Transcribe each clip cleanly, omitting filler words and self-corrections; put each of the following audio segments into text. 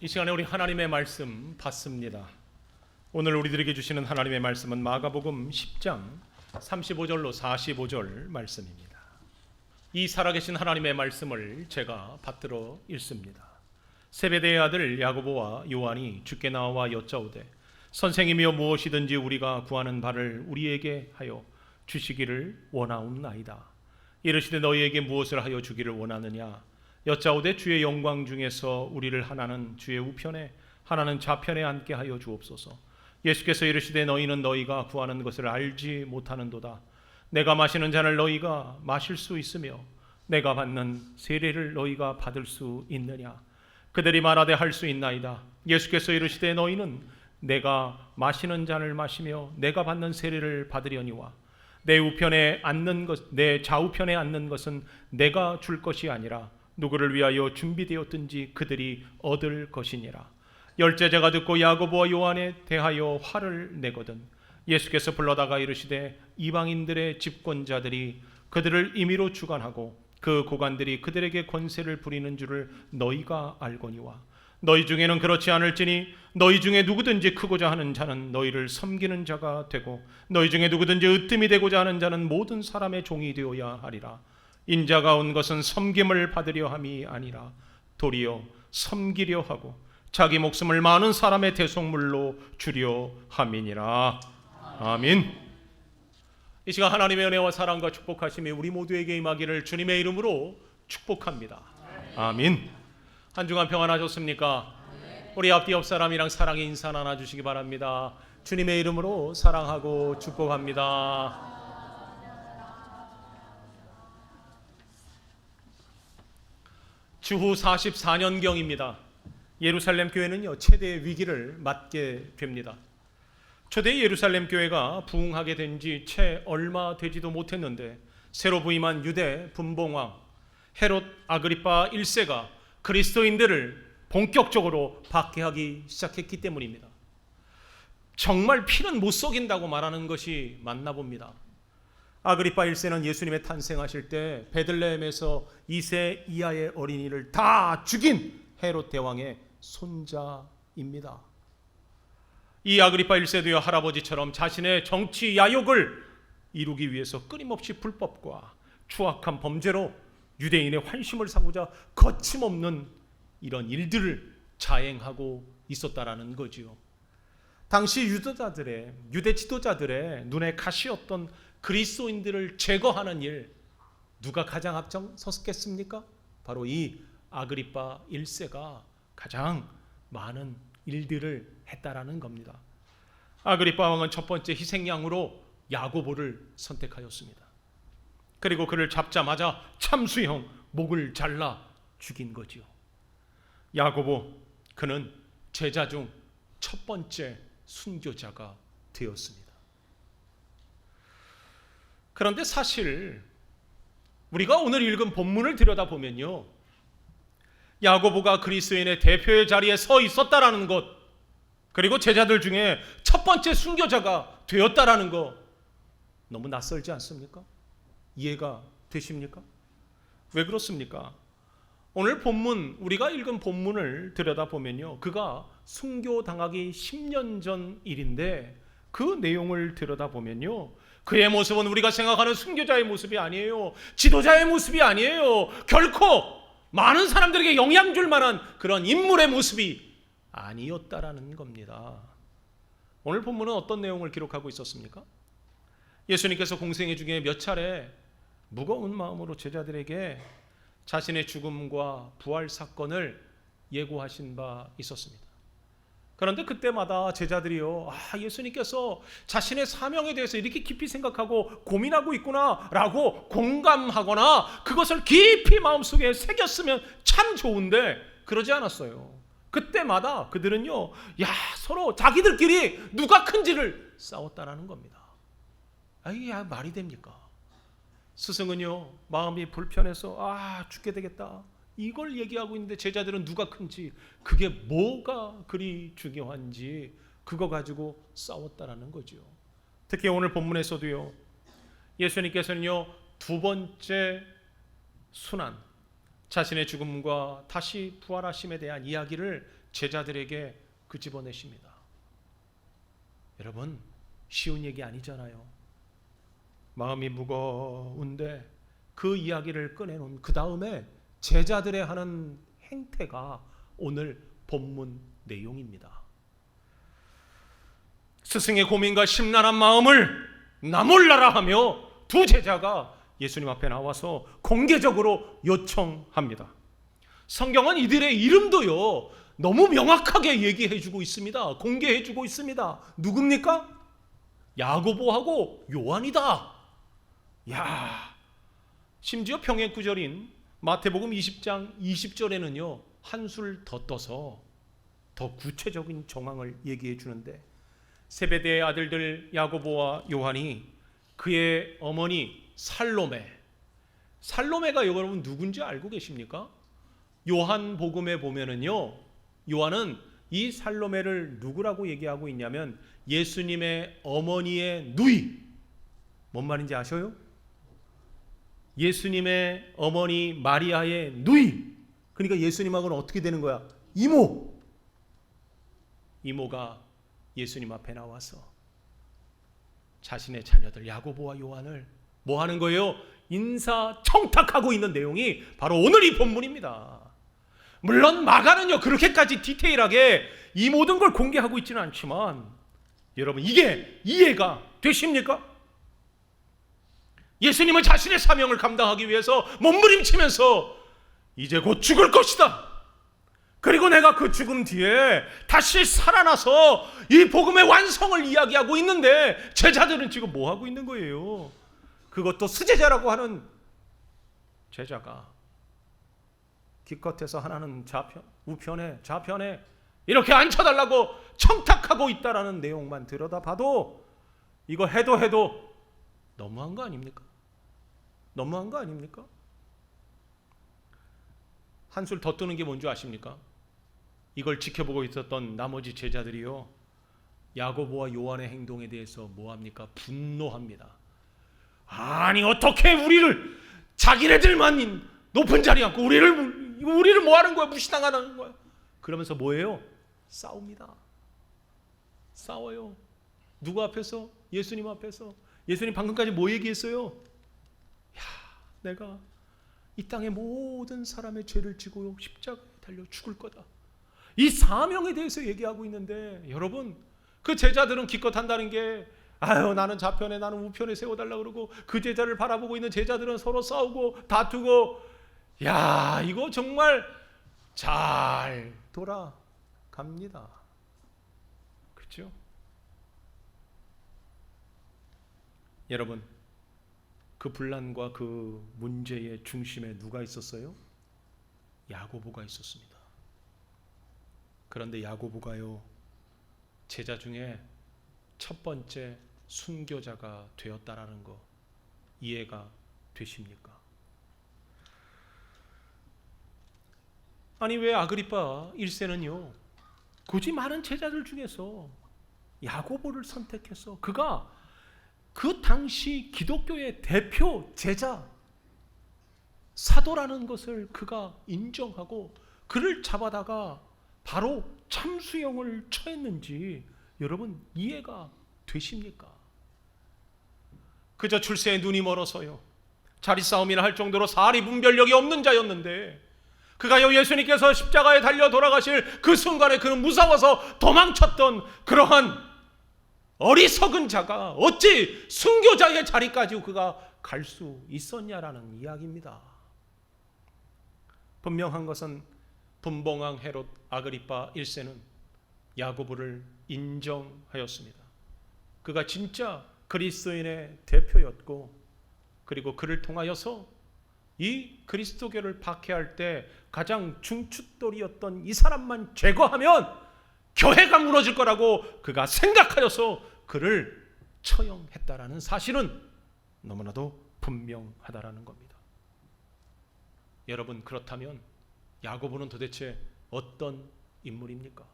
이 시간에 우리 하나님의 말씀 받습니다. 오늘 우리들에게 주시는 하나님의 말씀은 마가복음 10장 35절로 45절 말씀입니다. 이 살아계신 하나님의 말씀을 제가 받들어 읽습니다. 세베대의 아들 야고보와 요한이 주께 나와 여짜오되 선생이며 무엇이든지 우리가 구하는 바를 우리에게 하여 주시기를 원하옵나이다. 이르시되 너희에게 무엇을 하여 주기를 원하느냐? 여짜오되 주의 영광 중에서 우리를 하나는 주의 우편에 하나는 좌편에 앉게 하여 주옵소서. 예수께서 이르시되 너희는 너희가 구하는 것을 알지 못하는도다. 내가 마시는 잔을 너희가 마실 수 있으며 내가 받는 세례를 너희가 받을 수 있느냐? 그들이 말하되 할 수 있나이다. 예수께서 이르시되 너희는 내가 마시는 잔을 마시며 내가 받는 세례를 받으려니와 내 우편에 앉는 것, 내 좌우편에 앉는 것은 내가 줄 것이 아니라 누구를 위하여 준비되었든지 그들이 얻을 것이니라. 열제자가 듣고 야고보와 요한에 대하여 화를 내거든 예수께서 불러다가 이르시되 이방인들의 집권자들이 그들을 임의로 주관하고 그 고관들이 그들에게 권세를 부리는 줄을 너희가 알거니와 너희 중에는 그렇지 않을지니 너희 중에 누구든지 크고자 하는 자는 너희를 섬기는 자가 되고 너희 중에 누구든지 으뜸이 되고자 하는 자는 모든 사람의 종이 되어야 하리라. 인자가 온 것은 섬김을 받으려 함이 아니라 도리어 섬기려 하고 자기 목숨을 많은 사람의 대속물로 주려 함이니라. 아멘. 이 시간 하나님의 은혜와 사랑과 축복하심이 우리 모두에게 임하기를 주님의 이름으로 축복합니다. 아멘. 한 주간 평안하셨습니까? 우리 앞뒤 옆 사람이랑 사랑의 인사 나눠주시기 바랍니다. 주님의 이름으로 사랑하고 축복합니다. 주후 44년경입니다. 예루살렘 교회는요 최대의 위기를 맞게 됩니다. 초대 예루살렘 교회가 부흥하게 된 지 채 얼마 되지도 못했는데 새로 부임한 유대 분봉왕 헤롯 아그리파 1세가 그리스도인들을 본격적으로 박해하기 시작했기 때문입니다. 정말 피는 못 속인다고 말하는 것이 맞나 봅니다. 아그리파 1세는 예수님의 탄생하실 때 베들레헴에서 2세 이하의 어린이를 다 죽인 헤롯 대왕의 손자입니다. 이 아그리파 1세도요 할아버지처럼 자신의 정치 야욕을 이루기 위해서 끊임없이 불법과 추악한 범죄로 유대인의 환심을 사고자 거침없는 이런 일들을 자행하고 있었다라는 거지요. 당시 유대 지도자들의 눈에 가시였던 그리스도인들을 제거하는 일 누가 가장 앞장섰겠습니까? 바로 이 아그리파 1세가 가장 많은 일들을 했다라는 겁니다. 아그리파 왕은 첫 번째 희생양으로 야고보를 선택하였습니다. 그리고 그를 잡자마자 참수형 목을 잘라 죽인 거지요. 야고보 그는 제자 중 첫 번째 순교자가 되었습니다. 그런데 사실 우리가 오늘 읽은 본문을 들여다보면요 야고보가 그리스도인의 대표의 자리에 서 있었다라는 것 그리고 제자들 중에 첫 번째 순교자가 되었다라는 것 너무 낯설지 않습니까? 이해가 되십니까? 왜 그렇습니까? 오늘 본문 우리가 읽은 본문을 들여다보면요 그가 순교당하기 10년 전 일인데 그 내용을 들여다보면요 그의 모습은 우리가 생각하는 순교자의 모습이 아니에요. 지도자의 모습이 아니에요. 결코 많은 사람들에게 영향 줄 만한 그런 인물의 모습이 아니었다라는 겁니다. 오늘 본문은 어떤 내용을 기록하고 있었습니까? 예수님께서 공생애 중에 몇 차례 무거운 마음으로 제자들에게 자신의 죽음과 부활 사건을 예고하신 바 있었습니다. 그런데 그때마다 제자들이요 예수님께서 자신의 사명에 대해서 이렇게 깊이 생각하고 고민하고 있구나라고 공감하거나 그것을 깊이 마음속에 새겼으면 참 좋은데 그러지 않았어요. 그때마다 그들은요 서로 자기들끼리 누가 큰지를 싸웠다라는 겁니다. 이게 말이 됩니까? 스승은요 마음이 불편해서 죽게 되겠다 이걸 얘기하고 있는데 제자들은 누가 큰지 그게 뭐가 그리 중요한지 그거 가지고 싸웠다라는 거죠. 특히 오늘 본문에서도요 예수님께서는요 두 번째 순환 자신의 죽음과 다시 부활하심에 대한 이야기를 제자들에게 끄집어내십니다. 여러분, 쉬운 얘기 아니잖아요. 마음이 무거운데 그 이야기를 꺼내놓은 그 다음에 제자들의 하는 행태가 오늘 본문 내용입니다. 스승의 고민과 심란한 마음을 나 몰라라 하며 두 제자가 예수님 앞에 나와서 공개적으로 요청합니다. 성경은 이들의 이름도요 너무 명확하게 얘기해주고 있습니다. 공개해주고 있습니다. 누굽니까? 야고보하고 요한이다. 야, 심지어 평행구절인 마태복음 20장 20절에는요 한술 더 떠서 더 구체적인 정황을 얘기해 주는데, 세베대의 아들들 야고보와 요한이 그의 어머니 살로메가 여러분 누군지 알고 계십니까? 요한복음에 보면은요 요한은 이 살로메를 누구라고 얘기하고 있냐면 예수님의 어머니의 누이. 뭔 말인지 아셔요? 예수님의 어머니 마리아의 누이. 그러니까 예수님하고는 어떻게 되는 거야? 이모가 예수님 앞에 나와서 자신의 자녀들 야고보와 요한을 뭐 하는 거예요? 인사청탁하고 있는 내용이 바로 오늘 이 본문입니다. 물론 마가는요 그렇게까지 디테일하게 이 모든 걸 공개하고 있지는 않지만 여러분, 이게 이해가 되십니까? 예수님은 자신의 사명을 감당하기 위해서 몸부림치면서 이제 곧 죽을 것이다. 그리고 내가 그 죽음 뒤에 다시 살아나서 이 복음의 완성을 이야기하고 있는데 제자들은 지금 뭐 하고 있는 거예요? 그것도 수제자라고 하는 제자가 기껏해서 하나는 우편에 좌편에 이렇게 앉혀달라고 청탁하고 있다라는 내용만 들여다봐도 이거 해도 너무한 거 아닙니까? 너무한 거 아닙니까? 한술 더 뜨는 게 뭔지 아십니까? 이걸 지켜보고 있었던 나머지 제자들이요 야고보와 요한의 행동에 대해서 뭐합니까? 분노합니다. 아니 어떻게 우리를, 자기네들만 높은 자리에 앉고 우리를 뭐 하는 거야? 무시당하는 거야? 그러면서 뭐예요? 싸웁니다. 싸워요. 누구 앞에서? 예수님 앞에서. 예수님 방금까지 뭐 얘기했어요? 야, 내가 이 땅의 모든 사람의 죄를 지고 십자가에 달려 죽을 거다. 이 사명에 대해서 얘기하고 있는데 여러분, 그 제자들은 기껏 한다는 게 아유 나는 좌편에 나는 우편에 세워달라 그러고, 그 제자를 바라보고 있는 제자들은 서로 싸우고 다투고, 야 이거 정말 잘 돌아갑니다. 그렇죠? 여러분, 그 분란과 그 문제의 중심에 누가 있었어요? 야고보가 있었습니다. 그런데 야고보가요 제자 중에 첫 번째 순교자가 되었다라는 거 이해가 되십니까? 아니 왜 아그리파 1세는요 굳이 많은 제자들 중에서 야고보를 선택해서 그가 그 당시 기독교의 대표 제자 사도라는 것을 그가 인정하고 그를 잡아다가 바로 참수형을 처했는지 여러분 이해가 되십니까? 그저 출세에 눈이 멀어서요 자리싸움이나 할 정도로 사리 분별력이 없는 자였는데 그가요 예수님께서 십자가에 달려 돌아가실 그 순간에 그는 무서워서 도망쳤던 그러한 어리석은 자가 어찌 순교자의 자리까지 그가 갈 수 있었냐라는 이야기입니다. 분명한 것은 분봉왕 헤롯 아그리파 1세는 야고보를 인정하였습니다. 그가 진짜 그리스도인의 대표였고, 그리고 그를 통하여서 이 그리스도교를 박해할 때 가장 중추돌이었던 이 사람만 제거하면 교회가 무너질 거라고 그가 생각하여서 그를 처형했다라는 사실은 너무나도 분명하다라는 겁니다. 여러분, 그렇다면 야고보는 도대체 어떤 인물입니까?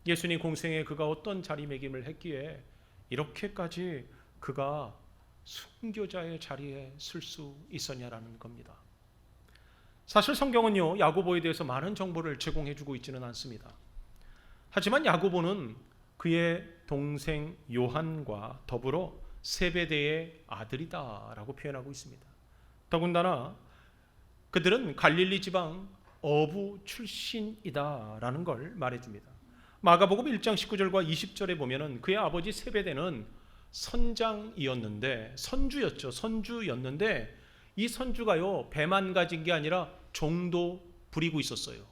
예수님 공생에 그가 어떤 자리매김을 했기에 이렇게까지 그가 순교자의 자리에 설 수 있었냐라는 겁니다. 사실 성경은요, 야고보에 대해서 많은 정보를 제공해주고 있지는 않습니다. 하지만 야고보는 그의 동생 요한과 더불어 세베대의 아들이다라고 표현하고 있습니다. 더군다나 그들은 갈릴리 지방 어부 출신이다라는 걸 말해줍니다. 마가복음 1장 19절과 20절에 보면은 그의 아버지 세베대는 선장이었는데, 선주였는데 이 선주가요, 배만 가진 게 아니라 종도 부리고 있었어요.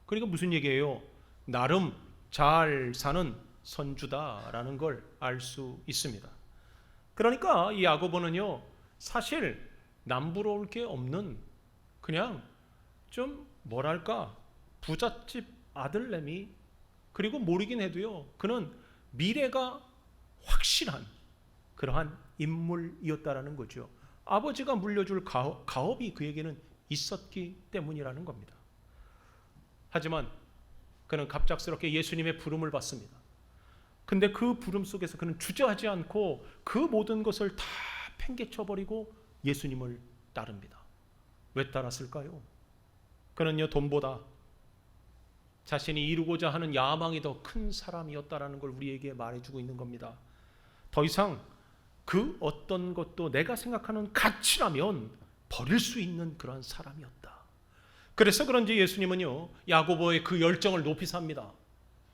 그러니까 무슨 얘기예요? 나름 잘 사는 선주다라는 걸 알 수 있습니다. 그러니까 이 야고보는요, 사실 남부러울 게 없는 그냥 좀 뭐랄까 부잣집 아들내미, 그리고 모르긴 해도요, 그는 미래가 확실한 그러한 인물이었다라는 거죠. 아버지가 물려줄 가업이 그에게는 있었기 때문이라는 겁니다. 하지만 그는 갑작스럽게 예수님의 부름을 받습니다. 근데 그 부름 속에서 그는 주저하지 않고 그 모든 것을 다 팽개쳐버리고 예수님을 따릅니다. 왜 따랐을까요? 그는요, 돈보다 자신이 이루고자 하는 야망이 더 큰 사람이었다라는 걸 우리에게 말해주고 있는 겁니다. 더 이상 그 어떤 것도 내가 생각하는 가치라면 버릴 수 있는 그런 사람이었다. 그래서 그런지 예수님은요, 야고보의 그 열정을 높이 삽니다.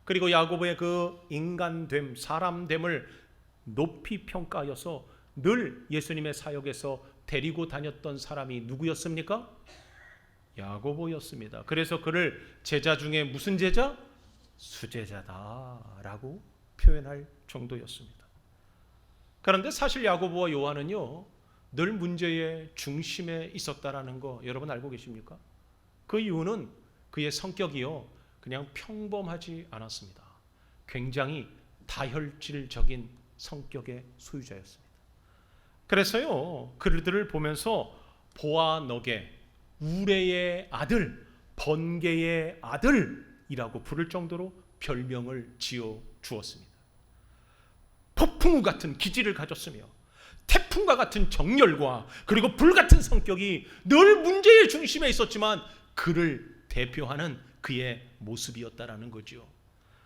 그리고 야고보의 그 인간됨, 사람됨을 높이 평가하여서 늘 예수님의 사역에서 데리고 다녔던 사람이 누구였습니까? 야고보였습니다. 그래서 그를 제자 중에 무슨 제자? 수제자다라고 표현할 정도였습니다. 그런데 사실 야고보와 요한은요, 늘 문제의 중심에 있었다라는 거 여러분 알고 계십니까? 그 이유는 그의 성격이요, 그냥 평범하지 않았습니다. 굉장히 다혈질적인 성격의 소유자였습니다. 그래서요, 그들을 보면서 보아너게, 우레의 아들, 번개의 아들이라고 부를 정도로 별명을 지어 주었습니다. 폭풍우 같은 기질을 가졌으며 태풍과 같은 정열과 그리고 불같은 성격이 늘 문제의 중심에 있었지만 그를 대표하는 그의 모습이었다라는 거죠.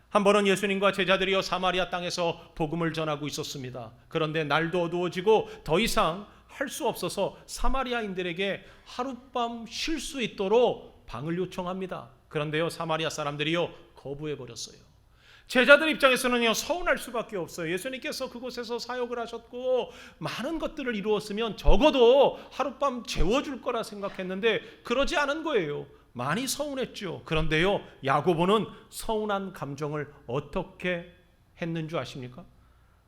한 번은 예수님과 제자들이여 사마리아 땅에서 복음을 전하고 있었습니다. 그런데 날도 어두워지고 더 이상 할 수 없어서 사마리아인들에게 하룻밤 쉴 수 있도록 방을 요청합니다. 그런데요, 사마리아 사람들이요, 거부해 버렸어요. 제자들 입장에서는요, 서운할 수밖에 없어요. 예수님께서 그곳에서 사역을 하셨고 많은 것들을 이루었으면 적어도 하룻밤 재워줄 거라 생각했는데 그러지 않은 거예요. 많이 서운했죠. 그런데요, 야고보는 서운한 감정을 어떻게 했는 줄 아십니까?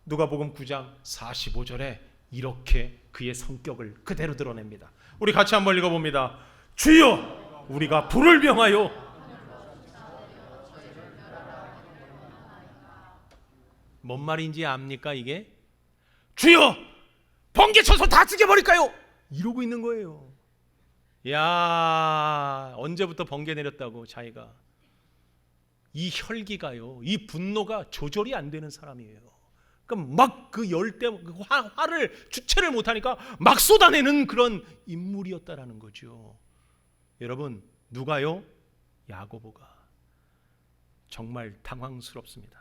누가복음 9장 45절에 이렇게 그의 성격을 그대로 드러냅니다. 우리 같이 한번 읽어봅니다. 주여, 우리가 불을 명하여 뭔 말인지 압니까 이게? 주여, 번개 쳐서 다 죽여버릴까요? 이러고 있는 거예요. 야, 언제부터 번개 내렸다고 자기가. 이 혈기가요, 이 분노가 조절이 안 되는 사람이에요. 그러니까 막 그 열대, 그 화를 주체를 못하니까 막 쏟아내는 그런 인물이었다라는 거죠. 여러분, 누가요? 야고보가. 정말 당황스럽습니다.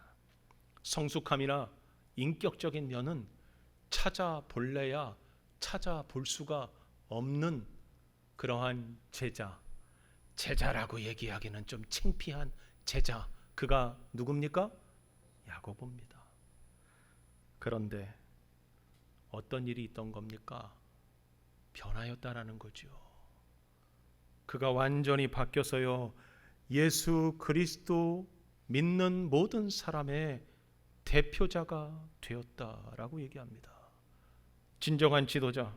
성숙함이나 인격적인 면은 찾아볼래야 찾아볼 수가 없는 그러한 제자라고 얘기하기는 좀 창피한 제자, 그가 누굽니까? 야고보입니다. 그런데 어떤 일이 있던 겁니까? 변하였다라는 거죠. 그가 완전히 바뀌어서요, 예수 그리스도 믿는 모든 사람의 대표자가 되었다라고 얘기합니다. 진정한 지도자,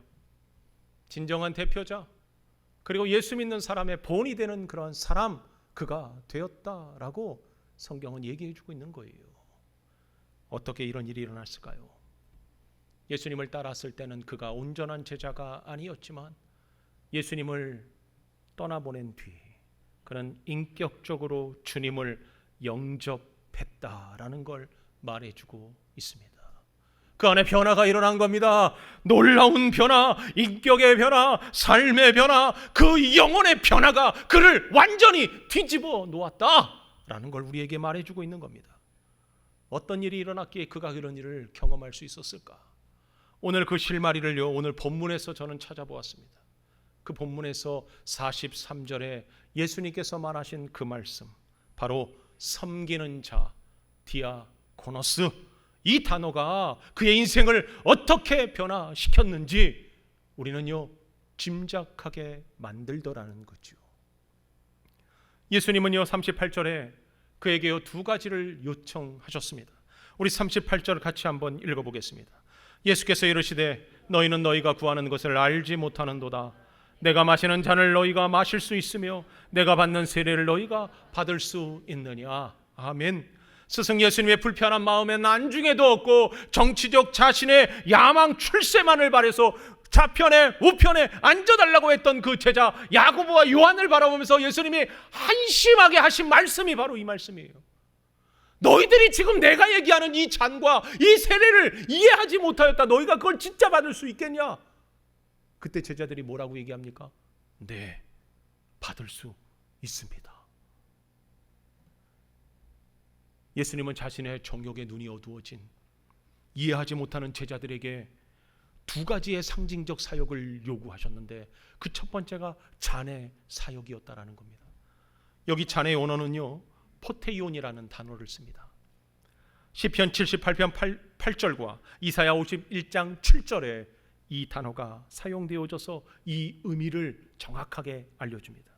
진정한 대표자, 그리고 예수 믿는 사람의 본이 되는 그런 사람, 그가 되었다라고 성경은 얘기해 주고 있는 거예요. 어떻게 이런 일이 일어났을까요? 예수님을 따랐을 때는 그가 온전한 제자가 아니었지만 예수님을 떠나보낸 뒤 그는 인격적으로 주님을 영접했다라는 걸 말해주고 있습니다. 그 안에 변화가 일어난 겁니다. 놀라운 변화, 인격의 변화, 삶의 변화, 그 영혼의 변화가 그를 완전히 뒤집어 놓았다라는 걸 우리에게 말해주고 있는 겁니다. 어떤 일이 일어났기에 그가 그런 일을 경험할 수 있었을까? 오늘 그 실마리를요, 오늘 본문에서 저는 찾아보았습니다. 그 본문에서 43절에 예수님께서 말하신 그 말씀, 바로 섬기는 자, 디아코노스, 이 단어가 그의 인생을 어떻게 변화시켰는지 우리는요 짐작하게 만들더라는 거죠. 예수님은요 38절에 그에게요 두 가지를 요청하셨습니다. 우리 38절 같이 한번 읽어보겠습니다. 예수께서 이르시되 너희는 너희가 구하는 것을 알지 못하는도다. 내가 마시는 잔을 너희가 마실 수 있으며 내가 받는 세례를 너희가 받을 수 있느냐. 아멘. 스승 예수님의 불편한 마음에 난중에도 없고 정치적 자신의 야망 출세만을 바라서 좌편에 우편에 앉아달라고 했던 그 제자 야고보와 요한을 바라보면서 예수님이 한심하게 하신 말씀이 바로 이 말씀이에요. 너희들이 지금 내가 얘기하는 이 잔과 이 세례를 이해하지 못하였다. 너희가 그걸 진짜 받을 수 있겠냐? 그때 제자들이 뭐라고 얘기합니까? 네, 받을 수 있습니다. 예수님은 자신의 정욕의 눈이 어두워진 이해하지 못하는 제자들에게 두 가지의 상징적 사역을 요구하셨는데 그 첫 번째가 잔의 사역이었다라는 겁니다. 여기 잔의 원어는요 포테이온이라는 단어를 씁니다. 시편 78편 8절과 이사야 51장 7절에 이 단어가 사용되어져서 이 의미를 정확하게 알려줍니다.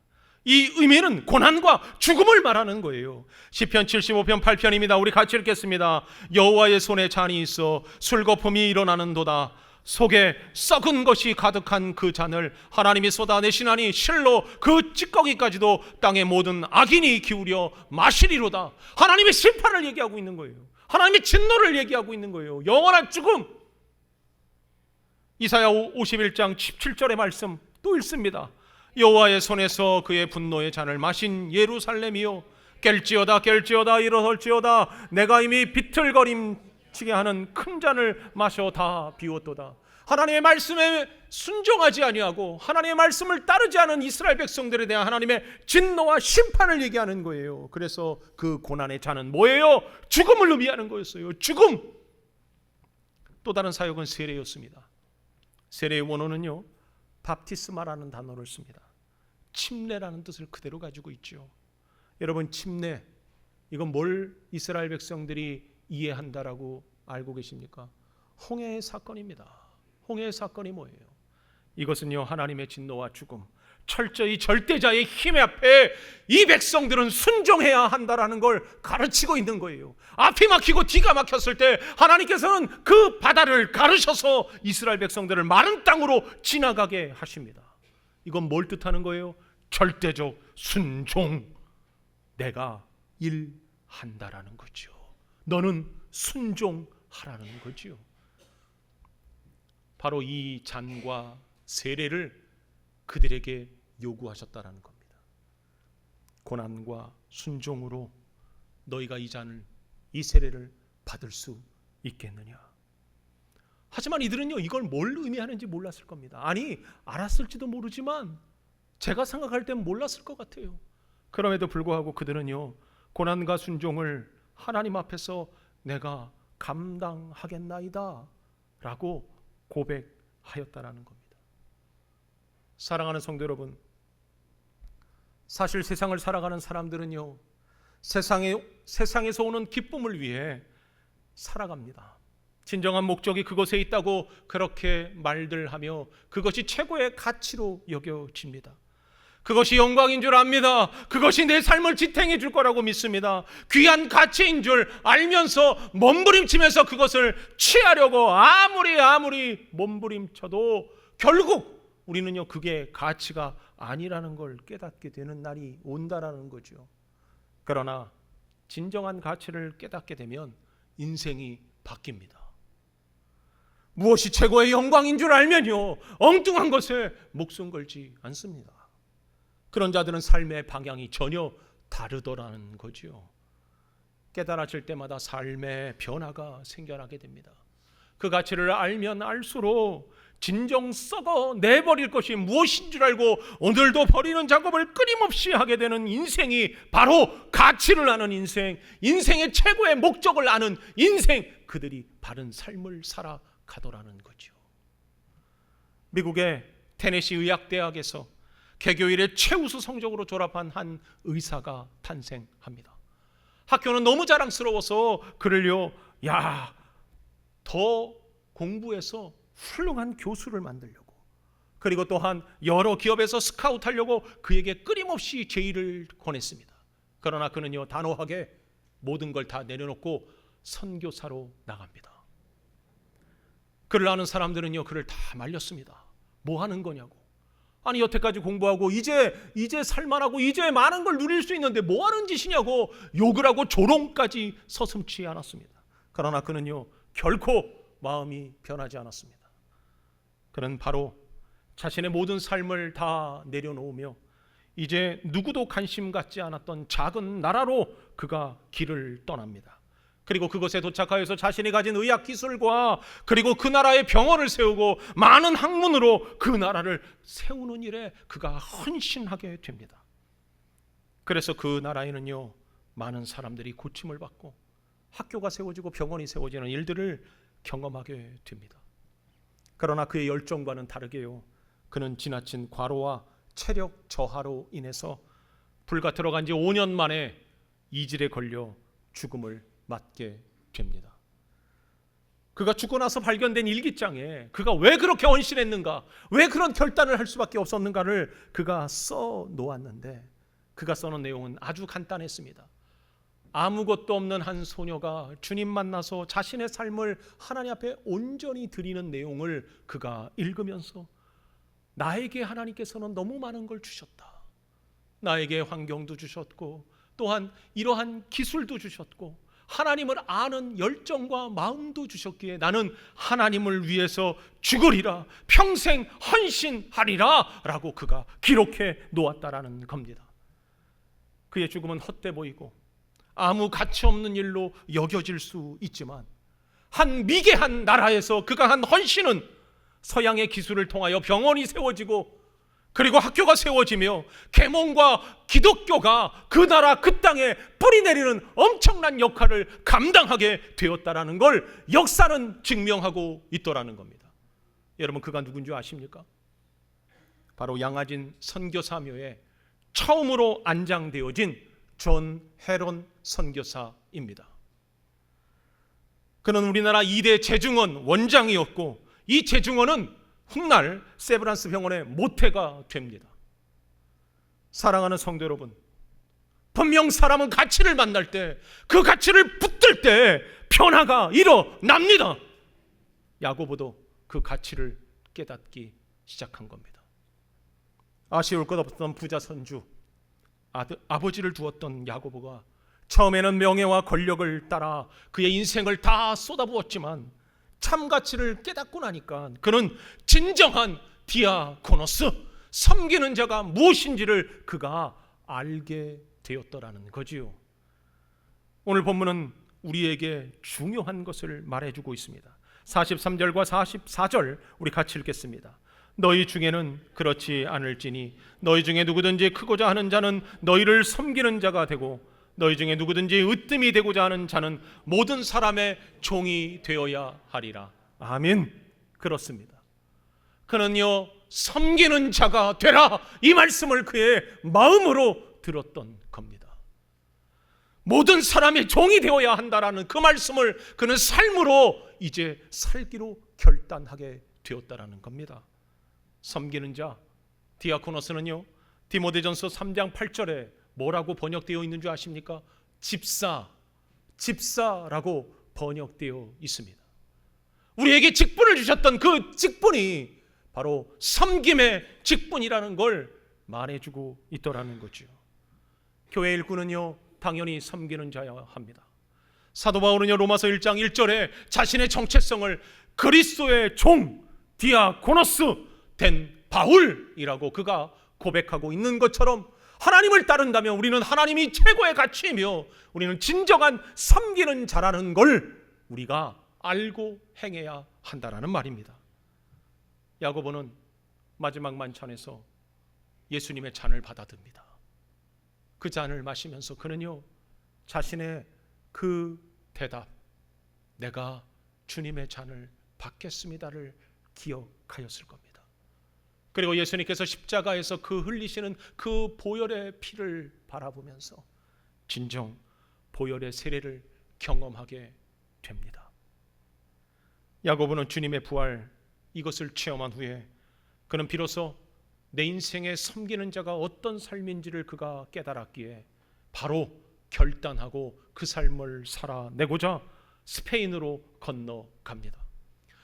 이 의미는 고난과 죽음을 말하는 거예요. 시편 75편 8편입니다. 우리 같이 읽겠습니다. 여호와의 손에 잔이 있어 술거품이 일어나는도다. 속에 썩은 것이 가득한 그 잔을 하나님이 쏟아내시나니 실로 그 찌꺼기까지도 땅의 모든 악인이 기울여 마시리로다. 하나님의 심판을 얘기하고 있는 거예요. 하나님의 진노를 얘기하고 있는 거예요. 영원한 죽음. 이사야 51장 17절의 말씀 또 읽습니다. 여호와의 손에서 그의 분노의 잔을 마신 예루살렘이요 깰지어다 깰지어다 일어설지어다. 내가 이미 비틀거림치게 하는 큰 잔을 마셔 다 비웠도다. 하나님의 말씀에 순종하지 아니하고 하나님의 말씀을 따르지 않은 이스라엘 백성들에 대한 하나님의 진노와 심판을 얘기하는 거예요. 그래서 그 고난의 잔은 뭐예요? 죽음을 의미하는 거였어요. 죽음. 또 다른 사역은 세례였습니다. 세례의 원어는요 밥티스마라는 단어를 씁니다. 침례라는 뜻을 그대로 가지고 있죠. 여러분, 침례, 이건 뭘 이스라엘 백성들이 이해한다라고 알고 계십니까? 홍해의 사건입니다. 홍해의 사건이 뭐예요? 이것은요 하나님의 진노와 죽음, 철저히 절대자의 힘 앞에 이 백성들은 순종해야 한다라는 걸 가르치고 있는 거예요. 앞이 막히고 뒤가 막혔을 때 하나님께서는 그 바다를 가르셔서 이스라엘 백성들을 마른 땅으로 지나가게 하십니다. 이건 뭘 뜻하는 거예요? 절대적 순종. 내가 일한다라는 거죠. 너는 순종하라는 거죠. 바로 이 잔과 세례를 그들에게 요구하셨다라는 겁니다. 고난과 순종으로 너희가 이 잔을, 이 세례를 받을 수 있겠느냐. 하지만 이들은요 이걸 뭘 의미하는지 몰랐을 겁니다. 아니, 알았을지도 모르지만 제가 생각할 땐 몰랐을 것 같아요. 그럼에도 불구하고 그들은요 고난과 순종을 하나님 앞에서 내가 감당하겠나이다 라고 고백하였다라는 겁니다. 사랑하는 성도 여러분, 사실 세상을 살아가는 사람들은요 세상에서 오는 기쁨을 위해 살아갑니다. 진정한 목적이 그것에 있다고 그렇게 말들 하며 그것이 최고의 가치로 여겨집니다. 그것이 영광인 줄 압니다. 그것이 내 삶을 지탱해 줄 거라고 믿습니다. 귀한 가치인 줄 알면서 몸부림치면서 그것을 취하려고 아무리 몸부림쳐도 결국 우리는요 그게 가치가 아니라는 걸 깨닫게 되는 날이 온다라는 거죠. 그러나 진정한 가치를 깨닫게 되면 인생이 바뀝니다. 무엇이 최고의 영광인 줄 알면요 엉뚱한 것에 목숨 걸지 않습니다. 그런 자들은 삶의 방향이 전혀 다르더라는 거죠. 깨달아질 때마다 삶의 변화가 생겨나게 됩니다. 그 가치를 알면 알수록 진정 썩어 내버릴 것이 무엇인 줄 알고 오늘도 버리는 작업을 끊임없이 하게 되는 인생이 바로 가치를 아는 인생, 인생의 최고의 목적을 아는 인생, 그들이 바른 삶을 살아가더라는 거죠. 미국의 테네시 의학대학에서 개교 이래 최우수 성적으로 졸업한 한 의사가 탄생합니다. 학교는 너무 자랑스러워서 그를요, 더 공부해서 훌륭한 교수를 만들려고, 그리고 또한 여러 기업에서 스카우트하려고 그에게 끊임없이 제의를 권했습니다. 그러나 그는요, 단호하게 모든 걸 다 내려놓고 선교사로 나갑니다. 그를 아는 사람들은요, 그를 다 말렸습니다. 뭐 하는 거냐고. 아니, 여태까지 공부하고 이제 살만하고 이제 많은 걸 누릴 수 있는데 뭐 하는 짓이냐고 욕을 하고 조롱까지 서슴지 않았습니다. 그러나 그는요, 결코 마음이 변하지 않았습니다. 그는 바로 자신의 모든 삶을 다 내려놓으며 이제 누구도 관심 갖지 않았던 작은 나라로 그가 길을 떠납니다. 그리고 그곳에 도착하여서 자신이 가진 의학 기술과 그리고 그 나라의 병원을 세우고 많은 학문으로 그 나라를 세우는 일에 그가 헌신하게 됩니다. 그래서 그 나라에는요, 많은 사람들이 고침을 받고 학교가 세워지고 병원이 세워지는 일들을 경험하게 됩니다. 그러나 그의 열정과는 다르게요, 그는 지나친 과로와 체력 저하로 인해서 불과 들어간 지 5년 만에 이질에 걸려 죽음을 맞게 됩니다. 그가 죽고 나서 발견된 일기장에 그가 왜 그렇게 헌신했는가, 왜 그런 결단을 할 수밖에 없었는가를 그가 써 놓았는데, 그가 써놓은 내용은 아주 간단했습니다. 아무것도 없는 한 소녀가 주님 만나서 자신의 삶을 하나님 앞에 온전히 드리는 내용을 그가 읽으면서, 나에게 하나님께서는 너무 많은 걸 주셨다. 나에게 환경도 주셨고 또한 이러한 기술도 주셨고 하나님을 아는 열정과 마음도 주셨기에 나는 하나님을 위해서 죽으리라, 평생 헌신하리라 라고 그가 기록해 놓았다라는 겁니다. 그의 죽음은 헛돼 보이고 아무 가치 없는 일로 여겨질 수 있지만, 한 미개한 나라에서 그가 한 헌신은 서양의 기술을 통하여 병원이 세워지고 그리고 학교가 세워지며 계몽과 기독교가 그 나라 그 땅에 뿌리내리는 엄청난 역할을 감당하게 되었다라는 걸 역사는 증명하고 있더라는 겁니다. 여러분, 그가 누군지 아십니까? 바로 양아진 선교사묘에 처음으로 안장되어진 존 헤론 선교사입니다. 그는 우리나라 2대 재중원 원장이었고 이 재중원은 훗날 세브란스 병원의 모태가 됩니다. 사랑하는 성도 여러분, 분명 사람은 가치를 만날 때, 그 가치를 붙들 때 변화가 일어납니다. 야고보도 그 가치를 깨닫기 시작한 겁니다. 아쉬울 것 없던 부자 선주, 아버지를 두었던 야고보가 처음에는 명예와 권력을 따라 그의 인생을 다 쏟아부었지만 참 가치를 깨닫고 나니까 그는 진정한 디아코노스, 섬기는 자가 무엇인지를 그가 알게 되었더라는 거지요. 오늘 본문은 우리에게 중요한 것을 말해주고 있습니다. 43절과 44절 우리 같이 읽겠습니다. 너희 중에는 그렇지 않을지니 너희 중에 누구든지 크고자 하는 자는 너희를 섬기는 자가 되고 너희 중에 누구든지 으뜸이 되고자 하는 자는 모든 사람의 종이 되어야 하리라. 아멘. 그렇습니다. 그는요, 섬기는 자가 되라, 이 말씀을 그의 마음으로 들었던 겁니다. 모든 사람의 종이 되어야 한다라는 그 말씀을 그는 삶으로 이제 살기로 결단하게 되었다라는 겁니다. 섬기는 자, 디아코노스는요, 디모데전서 3장 8절에 뭐라고 번역되어 있는 줄 아십니까? 집사라고 번역되어 있습니다. 우리에게 직분을 주셨던 그 직분이 바로 섬김의 직분이라는 걸 말해주고 있더라는 거죠. 교회 일꾼은요, 당연히 섬기는 자여야 합니다. 사도 바울은요, 로마서 1장 1절에 자신의 정체성을 그리스도의 종, 디아코노스 된 바울이라고 그가 고백하고 있는 것처럼, 하나님을 따른다면 우리는 하나님이 최고의 가치이며 우리는 진정한 섬기는 자라는 걸 우리가 알고 행해야 한다라는 말입니다. 야고보는 마지막 만찬에서 예수님의 잔을 받아듭니다. 그 잔을 마시면서 그는요, 자신의 그 대답, 내가 주님의 잔을 받겠습니다를 기억하였을 겁니다. 그리고 예수님께서 십자가에서 그 흘리시는 그 보혈의 피를 바라보면서 진정 보혈의 세례를 경험하게 됩니다. 야고보는 주님의 부활, 이것을 체험한 후에 그는 비로소 내 인생에 섬기는 자가 어떤 삶인지를 그가 깨달았기에 바로 결단하고 그 삶을 살아내고자 스페인으로 건너갑니다.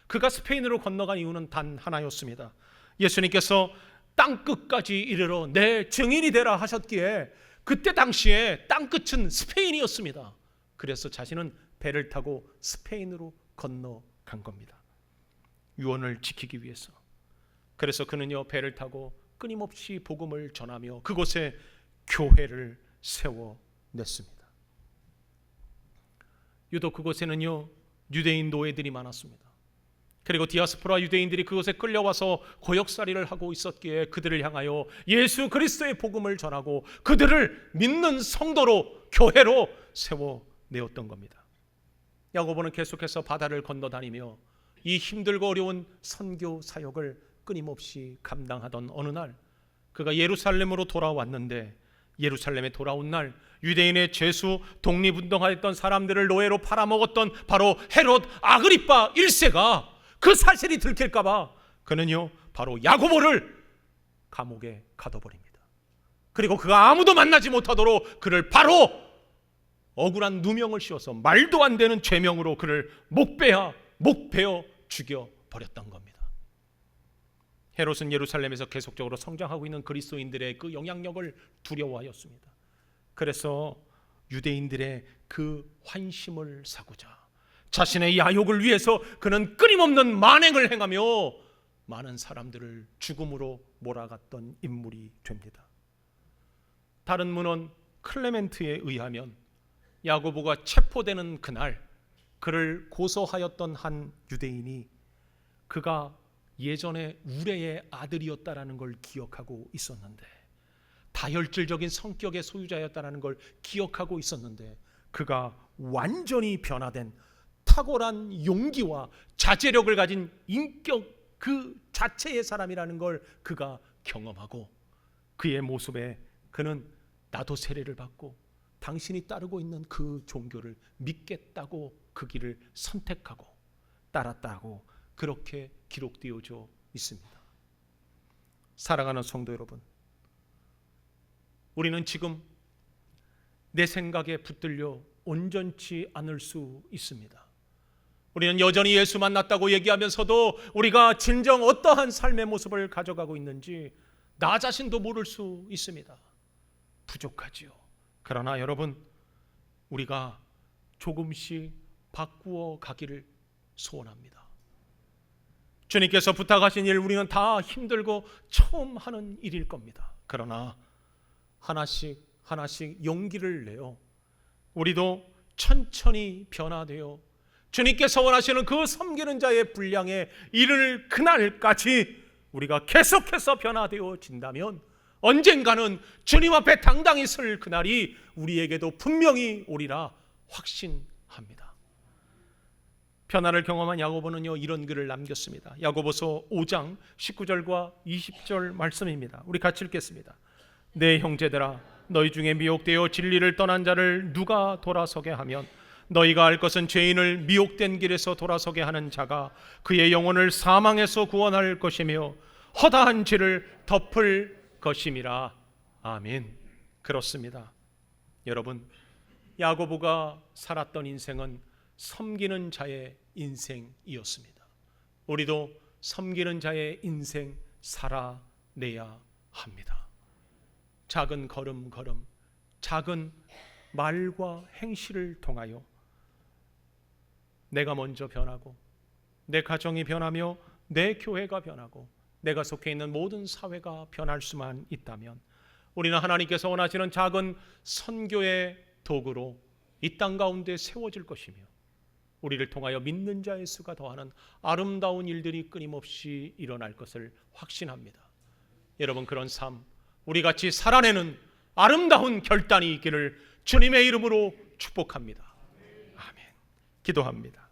그가 스페인으로 건너간 이유는 단 하나였습니다. 예수님께서 땅끝까지 이르러 내 증인이 되라 하셨기에 그때 당시에 땅끝은 스페인이었습니다. 그래서 자신은 배를 타고 스페인으로 건너간 겁니다. 유언을 지키기 위해서. 그래서 그는요, 배를 타고 끊임없이 복음을 전하며 그곳에 교회를 세워냈습니다. 유독 그곳에는요, 유대인 노예들이 많았습니다. 그리고 디아스포라 유대인들이 그곳에 끌려와서 고역살이를 하고 있었기에 그들을 향하여 예수 그리스도의 복음을 전하고 그들을 믿는 성도로, 교회로 세워내었던 겁니다. 야고보는 계속해서 바다를 건너다니며 이 힘들고 어려운 선교 사역을 끊임없이 감당하던 어느 날 그가 예루살렘으로 돌아왔는데, 예루살렘에 돌아온 날 유대인의 죄수 독립운동하였던 사람들을 노예로 팔아먹었던 바로 헤롯 아그리파 1세가 그 사실이 들킬까 봐 그는요, 바로 야고보를 감옥에 가둬버립니다. 그리고 그가 아무도 만나지 못하도록 그를 바로 억울한 누명을 씌워서 말도 안 되는 죄명으로 그를 목베어 죽여버렸던 겁니다. 헤롯은 예루살렘에서 계속적으로 성장하고 있는 그리스도인들의 그 영향력을 두려워하였습니다. 그래서 유대인들의 그 환심을 사고자 자신의 야욕을 위해서 그는 끊임없는 만행을 행하며 많은 사람들을 죽음으로 몰아갔던 인물이 됩니다. 다른 문헌 클레멘트에 의하면 야고보가 체포되는 그날 그를 고소하였던 한 유대인이 그가 예전에 우레의 아들이었다라는 걸 기억하고 있었는데, 다혈질적인 성격의 소유자였다라는 걸 기억하고 있었는데, 그가 완전히 변화된 탁월한 용기와 자제력을 가진 인격 그 자체의 사람이라는 걸 그가 경험하고, 그의 모습에 그는 나도 세례를 받고 당신이 따르고 있는 그 종교를 믿겠다고 그 길을 선택하고 따랐다고 그렇게 기록되어져 있습니다. 사랑하는 성도 여러분, 우리는 지금 내 생각에 붙들려 온전치 않을 수 있습니다. 우리는 여전히 예수 만났다고 얘기하면서도 우리가 진정 어떠한 삶의 모습을 가져가고 있는지 나 자신도 모를 수 있습니다. 부족하지요. 그러나 여러분, 우리가 조금씩 바꾸어 가기를 소원합니다. 주님께서 부탁하신 일, 우리는 다 힘들고 처음 하는 일일 겁니다. 그러나 하나씩 용기를 내어 우리도 천천히 변화되어 주님께서 원하시는 그 섬기는 자의 분량에 이를 그날까지 우리가 계속해서 변화되어진다면 언젠가는 주님 앞에 당당히 설 그날이 우리에게도 분명히 오리라 확신합니다. 변화를 경험한 야고보는요, 이런 글을 남겼습니다. 야고보서 5장 19절과 20절 말씀입니다. 우리 같이 읽겠습니다. 내 형제들아, 너희 중에 미혹되어 진리를 떠난 자를 누가 돌아서게 하면 너희가 알 것은 죄인을 미혹된 길에서 돌아서게 하는 자가 그의 영혼을 사망에서 구원할 것이며 허다한 죄를 덮을 것임이라. 아멘. 그렇습니다. 여러분, 야고보가 살았던 인생은 섬기는 자의 인생이었습니다. 우리도 섬기는 자의 인생 살아내야 합니다. 작은 걸음, 작은 말과 행실을 통하여 내가 먼저 변하고 내 가정이 변하며 내 교회가 변하고 내가 속해 있는 모든 사회가 변할 수만 있다면 우리는 하나님께서 원하시는 작은 선교의 도구로 이 땅 가운데 세워질 것이며 우리를 통하여 믿는 자의 수가 더하는 아름다운 일들이 끊임없이 일어날 것을 확신합니다. 여러분, 그런 삶 우리 같이 살아내는 아름다운 결단이 있기를 주님의 이름으로 축복합니다. 아멘. 기도합니다.